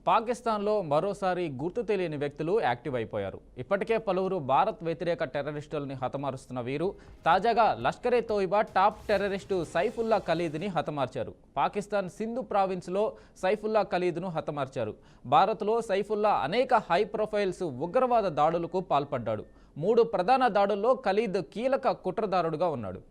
పాకిస్తాన్లో మరోసారి గుర్తు తెలియని వ్యక్తులు యాక్టివ్ అయిపోయారు. ఇప్పటికే పలువురు భారత్ వ్యతిరేక టెర్రరిస్టులని హతమారుస్తున్న వీరు తాజాగా లష్కరే తోయిబా టాప్ టెర్రరిస్టు సైఫుల్లా ఖలీద్ని హతమార్చారు. పాకిస్తాన్ సింధు ప్రావిన్స్లో సైఫుల్లా ఖలీద్ను హతమార్చారు. భారత్లో సైఫుల్లా అనేక హై ప్రొఫైల్స్ ఉగ్రవాద దాడులకు పాల్పడ్డాడు. 3 ప్రధాన దాడుల్లో ఖలీద్ కీలక కుట్రదారుడుగా ఉన్నాడు.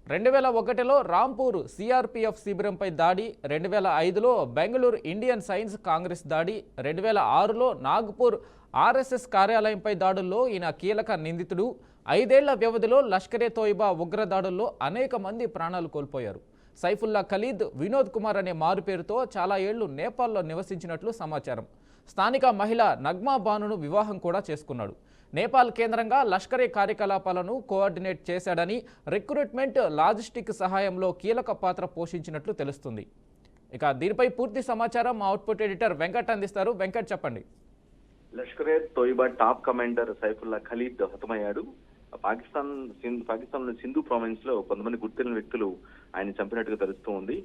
2001లో రాంపూర్ సిఆర్పిఎఫ్ శిబిరంపై దాడి, 2005లో బెంగళూరు ఇండియన్ సైన్స్ కాంగ్రెస్ దాడి, 2006లో నాగ్పూర్ ఆర్ఎస్ఎస్ కార్యాలయంపై దాడుల్లో ఈయన కీలక నిందితుడు. 5 ఏళ్ల వ్యవధిలో లష్కరే తోయిబా ఉగ్రదాడుల్లో అనేక మంది ప్రాణాలు కోల్పోయారు. సైఫుల్లా ఖలీద్ వినోద్ కుమార్ అనే మారుపేరుతో చాలా ఏళ్లు నేపాల్లో నివసించినట్లు సమాచారం. స్థానిక మహిళ నగ్మా బానును వివాహం కూడా చేసుకున్నాడు. నేపాల్ కేంద్రంగా లష్కరే కార్యకలాపాలను కోఆర్డినేట్ చేశాడని, రిక్రూట్మెంట్, లాజిస్టిక్ సహాయంలో కీలక పాత్ర పోషించినట్లు తెలుస్తుంది. ఇక దీనిపై పూర్తి సమాచారం మా అవుట్పుట్ ఎడిటర్ వెంకట్ అందిస్తారు. వెంకట్, చెప్పండి. లష్కరే తోయిబా టాప్ కమాండర్ సైఫుల్లా ఖలీద్ హతమయ్యాడు. పాకిస్తాన్ సింధు ప్రావిన్స్ లో కొంతమంది గుర్తిన వ్యక్తులు ఆయన చంపినట్టుగా తెలుస్తూ ఉంది.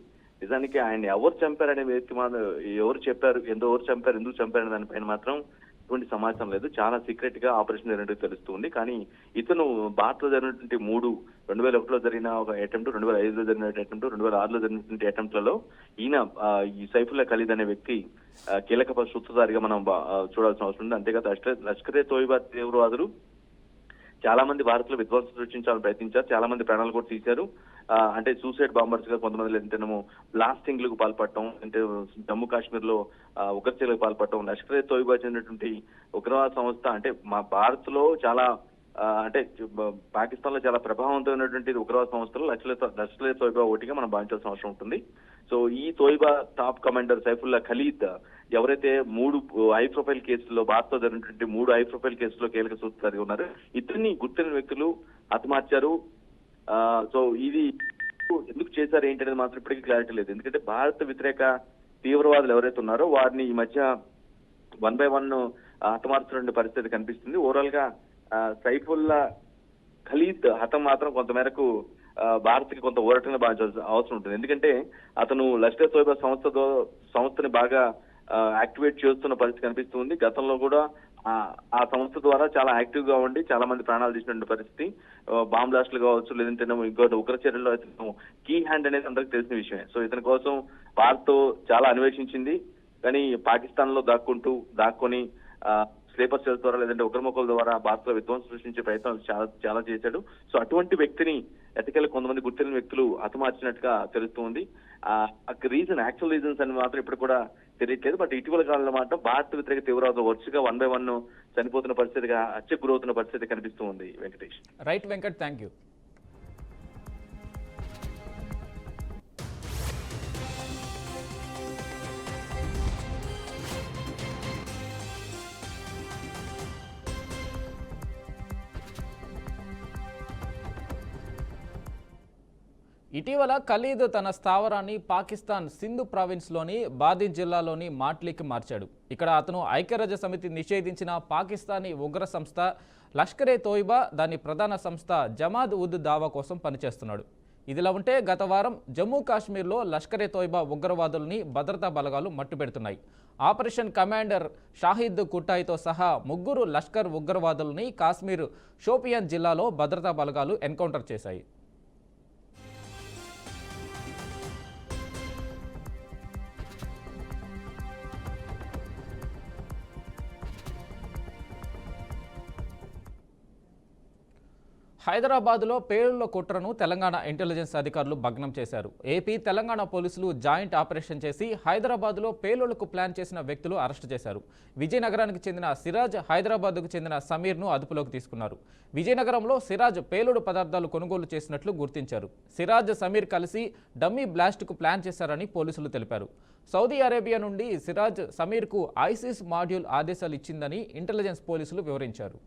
నిజానికి ఆయన ఎవరు చంపారనే వ్యక్తి మాత్రం ఎవరు చెప్పారు, ఎవరు చంపారు, ఎందుకు చంపారనే దానిపైన మాత్రం ఎటువంటి సమాచారం లేదు. చాలా సీక్రెట్ గా ఆపరేషన్ జరిగినట్టు తెలుస్తుంది. కానీ ఇతను భారత్ లో జరిగినటువంటి 2001లో జరిగిన ఒక అటెంప్ట్, 2005లో జరిగిన అటెంప్ట్, 2006లో జరిగినటువంటి అటెంప్ట్లలో ఈయన ఈ సైఫుల్లా ఖలీద్ అనే వ్యక్తి కీలక సూత్రధారిగా మనం చూడాల్సిన అవసరం ఉంది. అంతేకాదు లష్కరే తోయిబా తీవ్రవాదులు చాలా మంది భారత్ లో విధ్వంసం సృష్టించాలని ప్రయత్నించారు. చాలా మంది ప్రాణాలు కూడా తీశారు. అంటే సూసైడ్ బాంబర్స్ గా కొంతమంది, లేదంటేనేమో బ్లాస్టింగ్లకు పాల్పడటం, అంటే జమ్మూ కాశ్మీర్ లో ఉగ్రచర్యలకు పాల్పడటం. లష్కరే తోయిబా చెందినటువంటి ఉగ్రవాద సంస్థ అంటే మా భారత్ లో చాలా అంటే పాకిస్తాన్ లో చాలా ప్రభావవంతమైనటువంటి ఉగ్రవాద సంస్థలు లష్కరే తోయిబా ఒకటిగా మనం భావించాల్సిన అవసరం ఉంటుంది. సో ఈ తోయిబా టాప్ కమాండర్ సైఫుల్లా ఖలీద్ ఎవరైతే 3 హై ప్రొఫైల్ కేసుల్లో, భారత్ లో జరిగినటువంటి 3 హై ప్రొఫైల్ కేసుల్లో కీలక సూత్రధారిగా ఉన్నారు. ఇద్దరిని గుర్తిన వ్యక్తులు హతమార్చారు. సో ఇది ఎందుకు చేశారు ఏంటనేది మాత్రం ఇప్పటికీ క్లారిటీ లేదు. ఎందుకంటే భారత వ్యతిరేక తీవ్రవాదులు ఎవరైతే ఉన్నారో వారిని ఈ మధ్య 1 by 1 హతమార్చుకునే పరిస్థితి కనిపిస్తుంది. ఓవరాల్ గా సైఫుల్లా ఖలీద్ హతం మాత్రం కొంతమేరకు భారత్ కి కొంత ఊరటంగా భావించాల్సిన అవసరం ఉంటుంది. ఎందుకంటే అతను లష్కరే తోయిబా సంస్థని బాగా యాక్టివేట్ చేస్తున్న పరిస్థితి కనిపిస్తుంది. గతంలో కూడా ఆ సంస్థ ద్వారా చాలా యాక్టివ్ గా ఉండి చాలా మంది ప్రాణాలు తీసినటువంటి పరిస్థితి, బాంబ్ బ్లాస్టులు కావచ్చు, లేదంటే ఇంకోటి ఉగ్రచర్యల్లో కీ హ్యాండ్ అనేది అందరికి తెలిసిన విషయమే. సో ఇతని కోసం భారత్ చాలా అన్వేషించింది. కానీ పాకిస్తాన్ లో దాక్కొని స్లీపర్ సెల్స్ ద్వారా, లేదంటే ఉగ్రముఖుల ద్వారా భారత్ లో విధ్వంసం సృష్టించే ప్రయత్నం చాలా చేశాడు. సో అటువంటి వ్యక్తిని ఎటకెళ్ళి కొంతమంది గుర్తిన వ్యక్తులు హతమార్చినట్టుగా తెలుస్తుంది. యాక్చువల్ రీజన్స్ అని మాత్రం ఇప్పుడు కూడా తెలియట్లేదు. బట్ ఇటీవల కాలంలో మాత్రం భారత్ వ్యతిరేక తీవ్రవాదం వరుసగా 1 by 1 చనిపోతున్న పరిస్థితిగా, హత్యకు గురవుతున్న పరిస్థితి కనిపిస్తూ ఉంది. Venkatesh. Right Venkat, thank you. ఇటీవల ఖలీద్ తన స్థావరాన్ని పాకిస్తాన్ సింధు ప్రావిన్స్లోని బాది జిల్లాలోని మాట్లీకి మార్చాడు. ఇక్కడ అతను ఐక్యరాజ్య సమితి నిషేధించిన పాకిస్తానీ ఉగ్ర సంస్థ లష్కరే తోయిబా, దాని ప్రధాన సంస్థ జమాద్ ఉద్ దావా కోసం పనిచేస్తున్నాడు. ఇదిలా ఉంటే గత వారం జమ్మూ కాశ్మీర్లో లష్కరే తోయిబా ఉగ్రవాదుల్ని భద్రతా బలగాలు మట్టుపెడుతున్నాయి. ఆపరేషన్ కమాండర్ షాహిద్ కుట్టాయితో సహా 3 లష్కర్ ఉగ్రవాదుల్ని కాశ్మీర్ షోపియాన్ జిల్లాలో భద్రతా బలగాలు ఎన్కౌంటర్ చేశాయి. హైదరాబాద్లో పేలుళ్ల కుట్రను తెలంగాణ ఇంటెలిజెన్స్ అధికారులు భగ్నం చేశారు. ఏపీ, తెలంగాణ పోలీసులు జాయింట్ ఆపరేషన్ చేసి హైదరాబాద్లో పేలుళ్లకు ప్లాన్ చేసిన వ్యక్తులు అరెస్టు చేశారు. విజయనగరానికి చెందిన సిరాజ్, హైదరాబాద్కు చెందిన సమీర్ను అదుపులోకి తీసుకున్నారు. విజయనగరంలో సిరాజ్ పేలుడు పదార్థాలు కొనుగోలు చేసినట్లు గుర్తించారు. సిరాజ్, సమీర్ కలిసి డమ్మీ బ్లాస్ట్కు ప్లాన్ చేశారని పోలీసులు తెలిపారు. సౌదీ అరేబియా నుండి సిరాజ్, సమీర్కు ఐసిస్ మాడ్యూల్ ఆదేశాలు ఇచ్చిందని ఇంటెలిజెన్స్ పోలీసులు వివరించారు.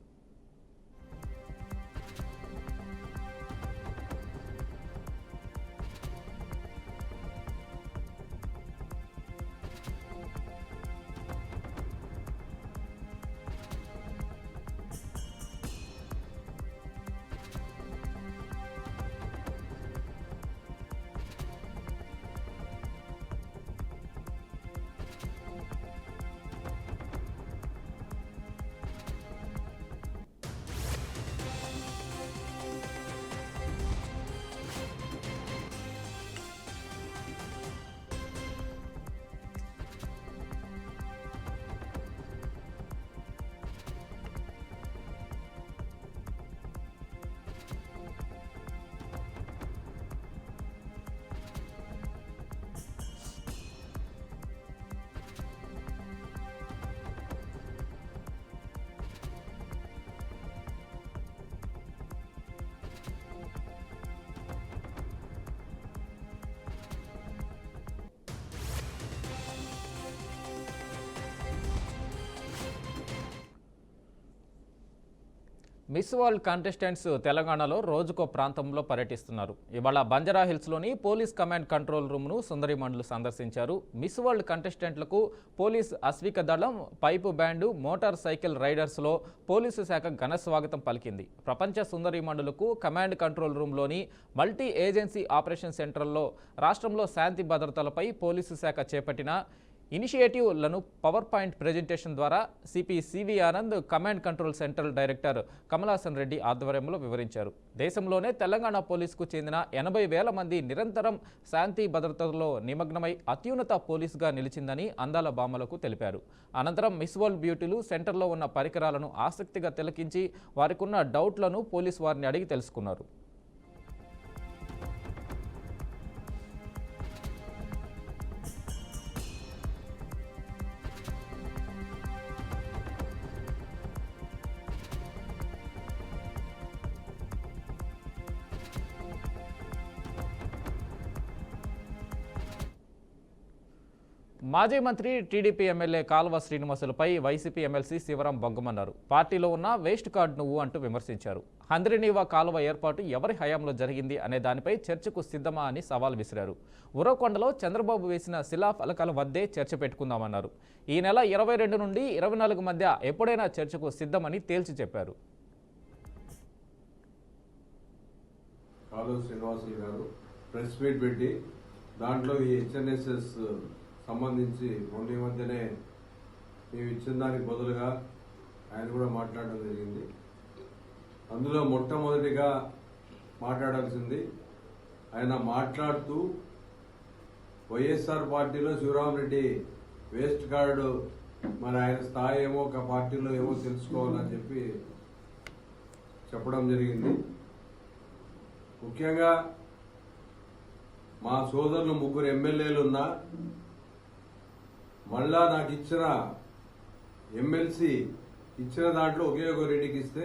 మిస్ వరల్డ్ కంటెస్టెంట్స్ తెలంగాణలో రోజుకో ప్రాంతంలో పర్యటిస్తున్నారు. ఇవాళ బంజారా హిల్స్లోని పోలీస్ కమాండ్ కంట్రోల్ రూమ్ను సుందరిమండలు సందర్శించారు. మిస్ వరల్డ్ కంటెస్టెంట్లకు పోలీస్ అశ్విక దళం, పైపు బ్యాండు, మోటార్ సైకిల్ రైడర్స్లో పోలీసు శాఖ ఘన స్వాగతం పలికింది. ప్రపంచ సుందరిమండలకు కమాండ్ కంట్రోల్ రూమ్లోని మల్టీ ఏజెన్సీ ఆపరేషన్ సెంటర్లో రాష్ట్రంలో శాంతి భద్రతలపై పోలీసు శాఖ చేపట్టిన ఇనిషియేటివ్లను పవర్ పాయింట్ ప్రెజెంటేషన్ ద్వారా CP CV Anand, command control central director Kamalasan Reddy ఆధ్వర్యంలో వివరించారు. దేశంలోనే తెలంగాణ పోలీసుకు చెందిన 80,000 మంది నిరంతరం శాంతి భద్రతలో నిమగ్నమై అత్యున్నత పోలీసుగా నిలిచిందని అందాల బామలకు తెలిపారు. అనంతరం మిస్ వరల్డ్ బ్యూటీలు సెంటర్లో ఉన్న పరికరాలను ఆసక్తిగా తిలకించి వారికున్న డౌట్లను పోలీసు వారిని అడిగి తెలుసుకున్నారు. మాజీ మంత్రి టీడీపీ ఎమ్మెల్యే కాల్వ శ్రీనివాసులపై వైసీపీ ఎమ్మెల్సీ శివరాం బొగ్గమన్నారు. పార్టీలో ఉన్న వేస్ట్ కార్డు నువ్వు అంటూ విమర్శించారు. హంద్రినీవా కాలువ ఏర్పాటు ఎవరి హయాంలో జరిగింది అనే దానిపై చర్చకు సిద్ధమా అని సవాల్ విసిరారు. ఉరవకొండలో చంద్రబాబు వేసిన శిలాఫలకాల వద్దే చర్చ పెట్టుకుందామన్నారు. ఈ నెల 22 నుండి 24 మధ్య ఎప్పుడైనా చర్చకు సిద్ధమని తేల్చి చెప్పారు. కాల్వ శ్రీనివాసులు గారు ప్రెస్ మీట్ పెట్టి దాంట్లో ఈ హెచ్ఎన్ఎస్ఎస్ సంబంధించి మొన్న మధ్యనే మేము ఇచ్చిన దానికి బదులుగా ఆయన కూడా మాట్లాడడం జరిగింది. అందులో మొట్టమొదటిగా మాట్లాడాల్సింది ఆయన మాట్లాడుతూ వైఎస్ఆర్ పార్టీలో శివరామరెడ్డి వేస్ట్ కార్డు మరి ఆయన స్థాయి ఏమో ఒక పార్టీలో ఏమో తెలుసుకోవాలని చెప్పి చెప్పడం జరిగింది. ముఖ్యంగా మా సోదరులు 3 ఎమ్మెల్యేలు ఉన్నా మళ్ళా నాకు ఇచ్చిన ఎమ్మెల్సీ ఇచ్చిన దాంట్లో ఒకే ఒక రెడ్డికి ఇస్తే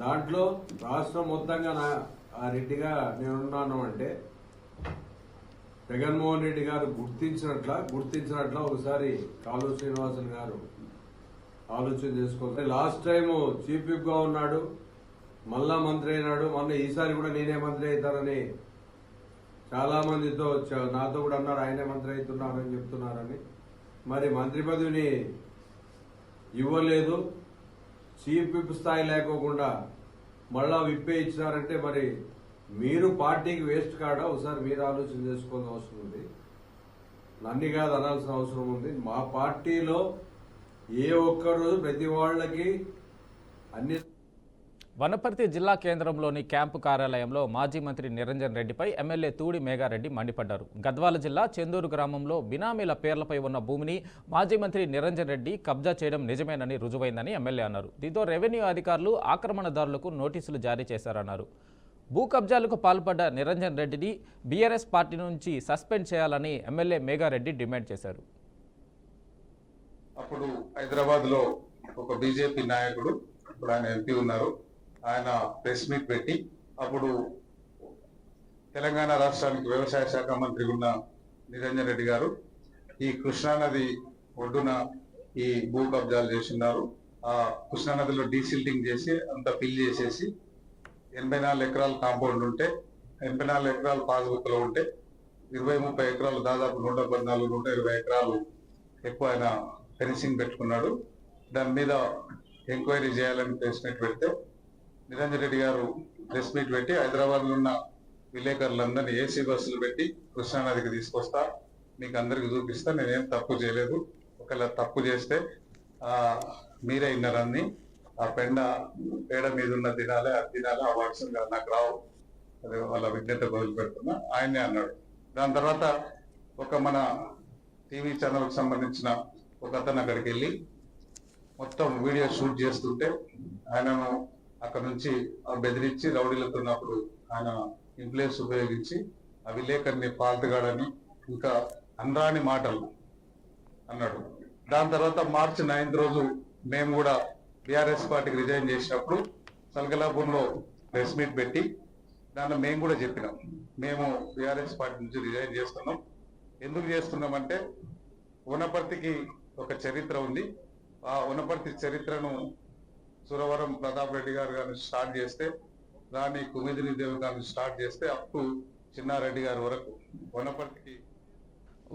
దాంట్లో రాష్ట్రం మొత్తంగా ఆ రెడ్డిగా నేనున్నాను అంటే జగన్మోహన్ రెడ్డి గారు గుర్తించినట్ల ఒకసారి కాల్వ శ్రీనివాసులు గారు ఆలోచన చేసుకోవాలి. లాస్ట్ టైం చీఫ్ విప్ గా ఉన్నాడు, మళ్ళా మంత్రి అయినాడు, మొన్న ఈసారి కూడా నేనే మంత్రి అవుతానని చాలా మందితో నాతో కూడా అన్నారు, ఆయనే మంత్రి అవుతున్నారని చెప్తున్నారని. మరి మంత్రి పదవిని ఇవ్వలేదు, చీఫ్ విప్ స్థాయి లేకోకుండా మళ్ళా విప్పే ఇచ్చినారంటే మరి మీరు పార్టీకి వేస్ట్ కాడా ఒకసారి మీరు ఆలోచన చేసుకోవాల్సిన అవసరం ఉంది. నన్ను కాదు అనాల్సిన అవసరం ఉంది. మా పార్టీలో ఏ ఒక్కరు ప్రతి వాళ్ళకి అన్ని. వనపర్తి జిల్లా కేంద్రంలోని క్యాంపు కార్యాలయంలో మాజీ మంత్రి నిరంజన్ రెడ్డిపై ఎమ్మెల్యే తూడి మేఘారెడ్డి మండిపడ్డారు. గద్వాల జిల్లా చెందూరు గ్రామంలో బినామీల పేర్లపై ఉన్న భూమిని మాజీ మంత్రి నిరంజన్ రెడ్డి కబ్జా చేయడం నిజమేనని రుజువైందని ఎమ్మెల్యే అన్నారు. దీంతో రెవెన్యూ అధికారులు ఆక్రమణదారులకు నోటీసులు జారీ చేశారన్నారు. భూ కబ్జాలకు పాల్పడ్డ నిరంజన్ రెడ్డిని బీఆర్ఎస్ పార్టీ నుంచి సస్పెండ్ చేయాలని ఎమ్మెల్యే మేఘారెడ్డి డిమాండ్ చేశారు. అప్పుడు హైదరాబాద్ లో ఒక బీజేపీ నాయకుడు, ఇప్పుడు ఆయన ఎంపీ ఉన్నారు, ఆయన ప్రెస్ మీట్ పెట్టి అప్పుడు తెలంగాణ రాష్ట్రానికి వ్యవసాయ శాఖ మంత్రి ఉన్న నిరంజన్ రెడ్డి గారు ఈ కృష్ణానది ఒడ్డున ఈ భూ కబ్జాలు చేస్తున్నారు. ఆ కృష్ణానదిలో డీసిల్టింగ్ చేసి అంత ఫిల్ చేసేసి 84 ఎకరాల కాంపౌండ్ ఉంటే 84 ఎకరాలు పాస్బుక్ లో ఉంటే 20-30 ఎకరాలు దాదాపు 114-120 ఎకరాలు ఎక్కువ ఆయన ఫెన్సింగ్ పెట్టుకున్నాడు. దాని మీద ఎంక్వైరీ చేయాలని ప్రెస్ మీట్ పెడితే నిరంజన్ రెడ్డి గారు ప్రెస్ మీట్ పెట్టి హైదరాబాద్ లో ఉన్న విలేకరులందరినీ ఏసీ బస్సులు పెట్టి కృష్ణానదికి తీసుకొస్తా, మీకు అందరికి చూపిస్తా, నేనేం తప్పు చేయలేదు, ఒకవేళ తప్పు చేస్తే మీరే విన్నారని, ఆ పేడ మీద ఉన్న తినాలి, అది తినాలి, ఆ వర్షం నాకు రావు, అదే వాళ్ళ విజ్ఞత బదులు పెడుతున్నా ఆయనే అన్నాడు. దాని తర్వాత ఒక మన టీవీ ఛానల్కి సంబంధించిన ఒక అతను అక్కడికి వెళ్ళి మొత్తం వీడియో షూట్ చేస్తుంటే ఆయనను అక్కడ నుంచి బెదిరించి రౌడీలతున్నప్పుడు ఆయన ఇన్ఫ్లుయెన్స్ ఉపయోగించి ఆ విలేకరిని పాల్తగాడని ఇంకా అనరాని మాటలు అన్నాడు. దాని తర్వాత మార్చి 9th రోజు మేము కూడా బీఆర్ఎస్ పార్టీకి రిజైన్ చేసినప్పుడు సల్గలాపూర్లో ప్రెస్ మీట్ పెట్టి దాన్ని మేము కూడా చెప్పినాం, మేము బీఆర్ఎస్ పార్టీ నుంచి రిజైన్ చేస్తున్నాం. ఎందుకు చేస్తున్నామంటే వనపర్తికి ఒక చరిత్ర ఉంది, ఆ వనపర్తి చరిత్రను సురవరం ప్రతాప్ రెడ్డి గారు కానీ స్టార్ట్ చేస్తే, రాణి కుమిదిని దేవి గారిని స్టార్ట్ చేస్తే అప్ టు చిన్నారెడ్డి గారి వరకు వనపర్తికి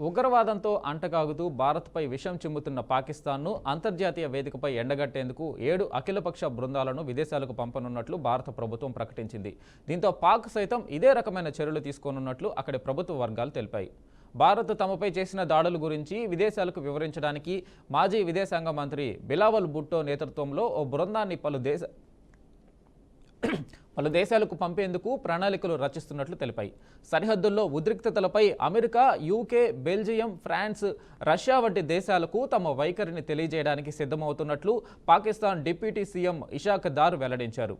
ఉగ్రవాదంతో అంటకాగుతూ భారత్పై విషం చిమ్ముతున్న పాకిస్తాన్ను అంతర్జాతీయ వేదికపై ఎండగట్టేందుకు 7 అఖిలపక్ష బృందాలను విదేశాలకు పంపనున్నట్లు భారత ప్రభుత్వం ప్రకటించింది. దీంతో పాక్ సైతం ఇదే రకమైన చర్యలు తీసుకోనున్నట్లు అక్కడి ప్రభుత్వ వర్గాలు తెలిపాయి. భారత్ తమపై చేసిన దాడుల గురించి విదేశాలకు వివరించడానికి మాజీ విదేశాంగ మంత్రి బిలావల్ భుట్టో నేతృత్వంలో ఓ బృందాన్ని పలు దేశాలకు పంపేందుకు ప్రణాళికలు రచిస్తున్నట్లు తెలిపాయి. సరిహద్దుల్లో ఉద్రిక్తతలపై America, UK, Belgium, France, Russia వంటి దేశాలకు తమ వైఖరిని తెలియజేయడానికి సిద్ధమవుతున్నట్లు పాకిస్తాన్ డిప్యూటీ సీఎం ఇషాక్ దార్ వెల్లడించారు.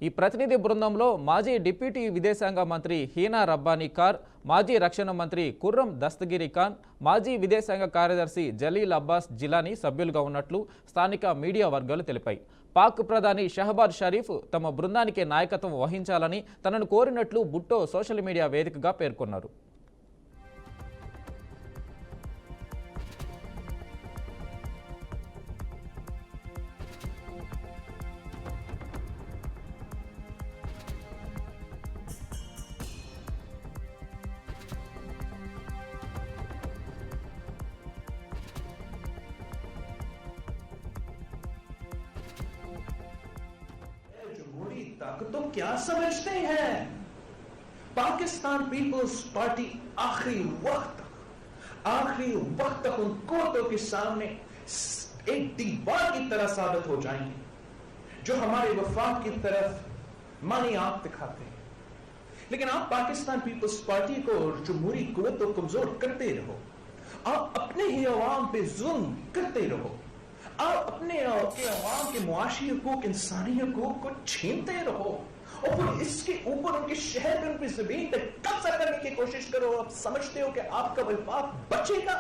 ఈ ప్రతినిధి బృందంలో మాజీ డిప్యూటీ విదేశాంగ మంత్రి హీనా రబ్బానీ కార్, మాజీ రక్షణ మంత్రి ఖుర్రం దస్తగిరి ఖాన్, మాజీ విదేశాంగ కార్యదర్శి జలీల్ అబ్బాస్ జిలానీ సభ్యులుగా ఉన్నట్లు స్థానిక మీడియా వర్గాలు తెలిపాయి. పాక్ ప్రధాని షహబాజ్ షరీఫ్ తమ బృందానికి నాయకత్వం వహించాలని తనను కోరినట్లు భుట్టో సోషల్ మీడియా వేదికగా పేర్కొన్నారు. जमहूरी ताकतों क्या समझते हैं? पाकिस्तान पीपल्स पार्टी आखिरी वक्त तक उन कोतों के सामने एक दीवार की तरह साबित हो जाएंगे जो हमारे वफाक की तरफ मानी आंख दिखाते हैं। लेकिन आप पाकिस्तान पीपल्स पार्टी को और जमहूरी कुव्वत को कमजोर करते रहो, आप अपने ही अवाम पे जुल्म करते रहो, आप अपने अवाम के मुआशी हकूक, इंसानी हकूक को छीनते रहो और फिर इसके ऊपर उनके शहर में उनकी जमीन तक कब्जा करने की कोशिश करो। आप समझते हो कि आपका वफाक बचेगा?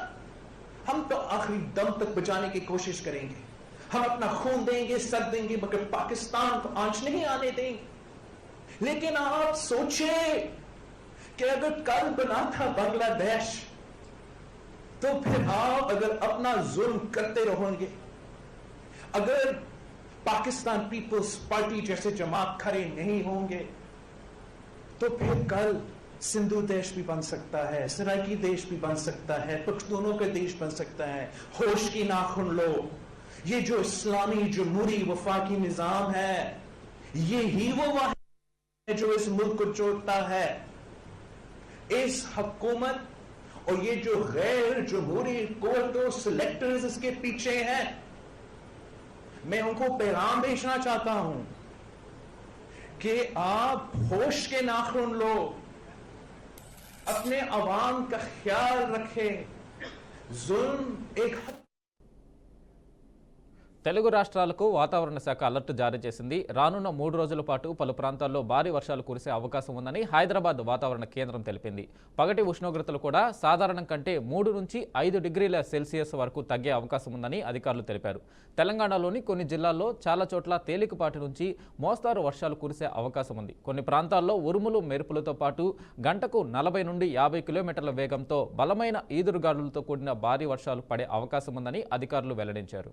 हम तो आखिरी दम तक बचाने की कोशिश करेंगे, हम अपना खून देंगे, सर देंगे, मगर पाकिस्तान को आंच नहीं आने देंगे। लेकिन आप सोचे कि अगर कल बना था बांग्लादेश, तो फिर आप अगर अपना जुल्म करते रहोगे, अगर पाकिस्तान पीपल्स पार्टी जैसे जमात खड़े नहीं होंगे, तो फिर कल सिंधु देश भी बन सकता है, सराइकी देश भी बन सकता है, पख्तूनों का देश बन सकता है। होश की नाखुन लो। ये जो इस्लामी जमहूरी वफाकी निजाम है, ये ही वो वाहिद है जो इस मुल्क को जोड़ता है। इस हुकूमत और ये जो गैर जमहूरी कुव्वतों सिलेक्टर्स इसके पीछे हैं, मैं उनको पैगाम भेजना चाहता हूं कि आप होश के नाखून लो, अपने अवाम का ख्याल रखें। जुल्म एक తెలుగు రాష్ట్రాలకు వాతావరణ శాఖ అలర్ట్ జారీ చేసింది. రానున్న 3 రోజుల పాటు పలు ప్రాంతాల్లో భారీ వర్షాలు కురిసే అవకాశం ఉందని హైదరాబాద్ వాతావరణ కేంద్రం తెలిపింది. పగటి ఉష్ణోగ్రతలు కూడా సాధారణం కంటే 3 నుంచి 5 డిగ్రీల సెల్సియస్ వరకు తగ్గే అవకాశం ఉందని అధికారులు తెలిపారు. తెలంగాణలోని కొన్ని జిల్లాల్లో చాలా చోట్ల తేలికపాటి నుంచి మోస్తారు వర్షాలు కురిసే అవకాశం ఉంది. కొన్ని ప్రాంతాల్లో ఉరుములు మెరుపులతో పాటు గంటకు 40 నుండి 50 కిలోమీటర్ల వేగంతో బలమైన ఈదురుగాలులతో కూడిన భారీ వర్షాలు పడే అవకాశం ఉందని అధికారులు వెల్లడించారు.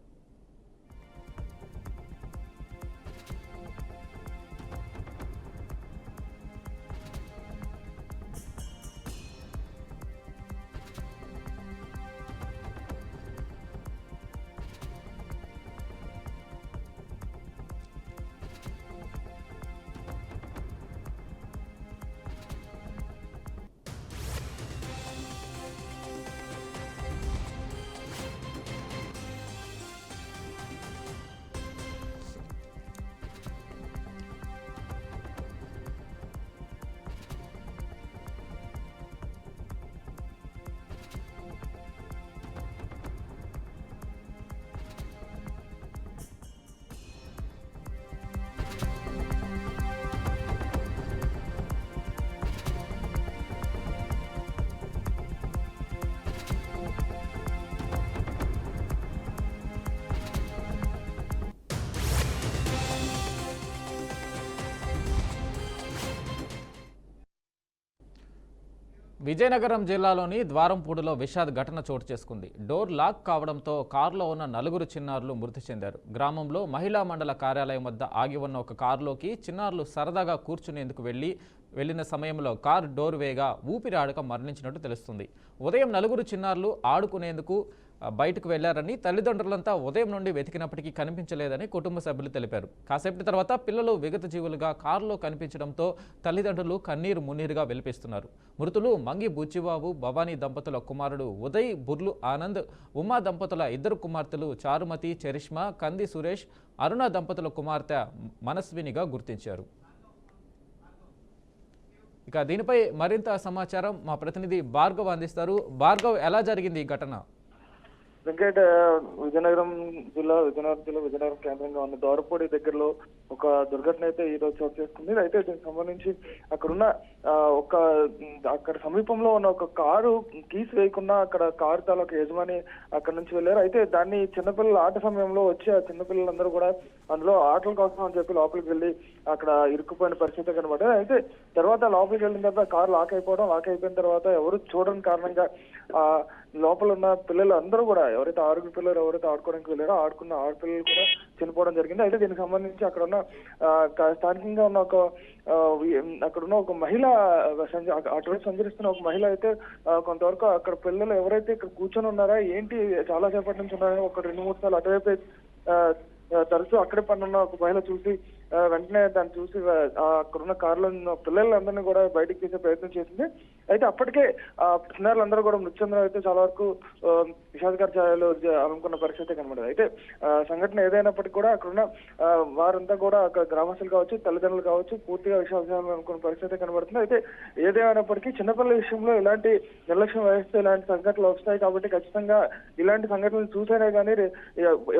విజయనగరం జిల్లాలోని ద్వారంపూడిలో విషాద ఘటన చోటు చేసుకుంది. డోర్ లాక్ కావడంతో కారులో ఉన్న 4 చిన్నారులు మృతి చెందారు. గ్రామంలో మహిళా మండల కార్యాలయం వద్ద ఆగి ఉన్న ఒక కారులోకి చిన్నారులు సరదాగా కూర్చునేందుకు వెళ్లిన సమయంలో కారు డోర్ వేగా ఊపిరాడక మరణించినట్టు తెలుస్తుంది. ఉదయం 4 చిన్నారులు ఆడుకునేందుకు బయటకు వెళ్లారని, తల్లిదండ్రులంతా ఉదయం నుండి వెతికినప్పటికీ కనిపించలేదని కుటుంబ సభ్యులు తెలిపారు. కాసేపటి తర్వాత పిల్లలు విగత జీవులుగా కారులో కనిపించడంతో తల్లిదండ్రులు కన్నీరు మున్నీరుగా వెలిపిస్తున్నారు. మృతులు మంగి బుచ్చిబాబు, భవానీ దంపతుల కుమారుడు ఉదయ్ బుర్లు ఆనంద్, ఉమా దంపతుల 2 కుమార్తెలు చారుమతి, చరిష్మా, కంది సురేష్, అరుణ దంపతుల కుమార్తె మనస్వినిగా గుర్తించారు. ఇక దీనిపై మరింత సమాచారం మా ప్రతినిధి భార్గవ్ అందిస్తారు. భార్గవ్, ఎలా జరిగింది ఈ ఘటన? వెంకట్, విజయనగరం విజయనగరం కేంద్రంగా ఉన్న దోరపూడి దగ్గరలో ఒక దుర్ఘటన అయితే ఈ రోజు చోటు చేసుకుంది. అయితే దీనికి సంబంధించి అక్కడ సమీపంలో ఉన్న ఒక కారు కీస్ వేయకుండా అక్కడ కారు తాలూకు యజమాని అక్కడ నుంచి వెళ్ళారు. అయితే దాన్ని చిన్నపిల్లల ఆట సమయంలో వచ్చి ఆ చిన్నపిల్లలందరూ కూడా అందులో ఆటల కోసం అని చెప్పి లోపలికి వెళ్ళి అక్కడ ఇరుక్కుపోయిన పరిస్థితి కనబడ. అయితే తర్వాత లోపలికి వెళ్ళిన తర్వాత కారు లాక్ అయిపోయిన తర్వాత ఎవరు చూడని కారణంగా ఆ లోపల ఉన్న పిల్లలు అందరూ కూడా ఎవరైతే 6 పిల్లలు ఆడుకోవడానికి వెళ్ళారో ఆడుకున్న 6 పిల్లలు కూడా చనిపోవడం జరిగింది. అయితే దీనికి సంబంధించి అక్కడ ఉన్న స్థానికంగా ఉన్న అక్కడున్న ఒక మహిళ, అటువైపు సంచరిస్తున్న ఒక మహిళ అయితే కొంతవరకు అక్కడ పిల్లలు ఎవరైతే ఇక్కడ కూర్చొని ఉన్నారా ఏంటి చాలా సేపటి నుంచి ఉన్నారో ఒక 2-3 సార్లు అటువైపు తరచూ అక్కడే పనున్న ఒక మహిళ చూసి వెంటనే దాన్ని చూసి అక్కడున్న కారులో ఉన్న పిల్లలందరినీ కూడా బయటికి తీసే ప్రయత్నం చేసింది. అయితే అప్పటికే ఆ చిన్నారులందరూ కూడా మృతి చెందడం అయితే చాలా వరకు విషాదకర ఛాయలు అనుకున్న పరిస్థితి కనబడదు. అయితే సంఘటన ఏదైనప్పటికీ కూడా అక్కడున్న వారంతా కూడా అక్కడ గ్రామస్తులు కావచ్చు, తల్లిదండ్రులు కావచ్చు, పూర్తిగా విషాదాలు అనుకున్న పరిస్థితి కనబడుతుంది. అయితే ఏదేమైనప్పటికీ చిన్నపిల్లల విషయంలో ఇలాంటి నిర్లక్ష్యం వహిస్తే ఇలాంటి సంఘటనలు వస్తాయి. కాబట్టి ఖచ్చితంగా ఇలాంటి సంఘటనలు చూసేనే కానీ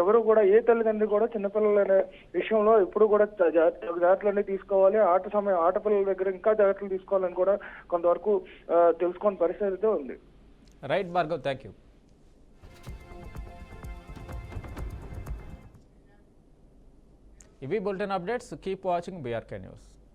ఎవరు కూడా ఏ తల్లిదండ్రులు కూడా చిన్నపిల్లల విషయంలో ఎప్పుడు కూడా జాగ్రత్తలన్నీ తీసుకోవాలి. ఆట పిల్లల దగ్గర ఇంకా జాగ్రత్తలు తీసుకోవాలని కూడా కొంతవరకు తెలుసుకోని పరిస్థితి ఉంది. Right Bhargav, thank you. ఇవి bulletin updates. Keep watching BRK news.